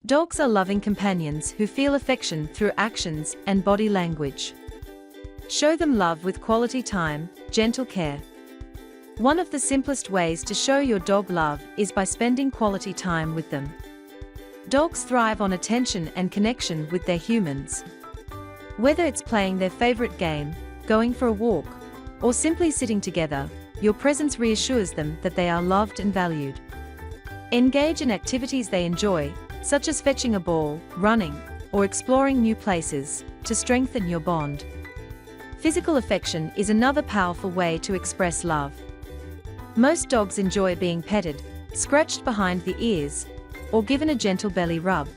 Dogs are loving companions who feel affection through actions and body language. Show them love with quality time, gentle care. One of the simplest ways to show your dog love is by spending quality time with them. Dogs thrive on attention and connection with their humans. Whether it's playing their favorite game, going for a walk, or simply sitting together, your presence reassures them that they are loved and valued. Engage in activities they enjoy, such as fetching a ball, running, or exploring new places, to strengthen your bond. Physical affection is another powerful way to express love. Most dogs enjoy being petted, scratched behind the ears, or given a gentle belly rub.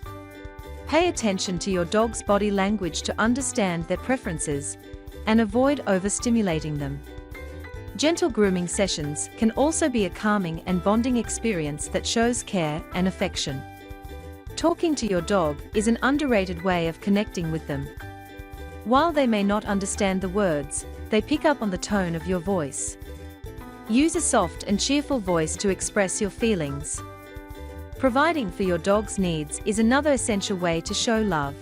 Pay attention to your dog's body language to understand their preferences, and avoid overstimulating them. Gentle grooming sessions can also be a calming and bonding experience that shows care and affection. Talking to your dog is an underrated way of connecting with them. While they may not understand the words, they pick up on the tone of your voice. Use a soft and cheerful voice to express your feelings. Providing for your dog's needs is another essential way to show love.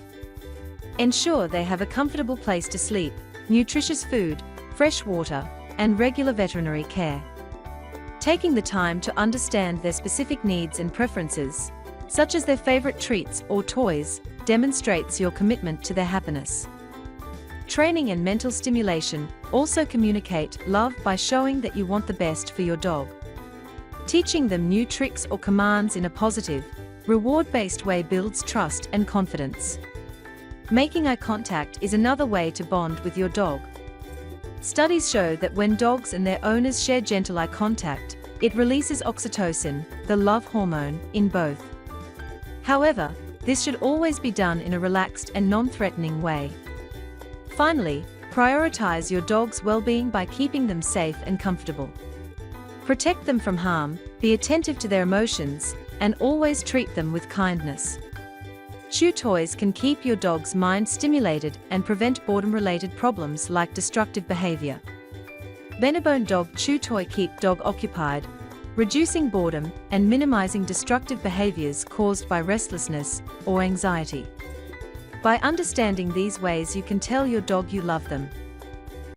Ensure they have a comfortable place to sleep, nutritious food, fresh water, and regular veterinary care. Taking the time to understand their specific needs and preferences, such as their favorite treats or toys, demonstrates your commitment to their happiness. Training and mental stimulation also communicate love by showing that you want the best for your dog. Teaching them new tricks or commands in a positive, reward-based way builds trust and confidence. Making eye contact is another way to bond with your dog. Studies show that when dogs and their owners share gentle eye contact, it releases oxytocin, the love hormone, in both. However, this should always be done in a relaxed and non-threatening way. Finally, prioritize your dog's well-being by keeping them safe and comfortable. Protect them from harm, be attentive to their emotions, and always treat them with kindness. Chew toys can keep your dog's mind stimulated and prevent boredom-related problems like destructive behavior. Benebone Dog Chew Toy keep dog occupied, reducing boredom and minimizing destructive behaviors caused by restlessness or anxiety. By understanding these ways, you can tell your dog you love them.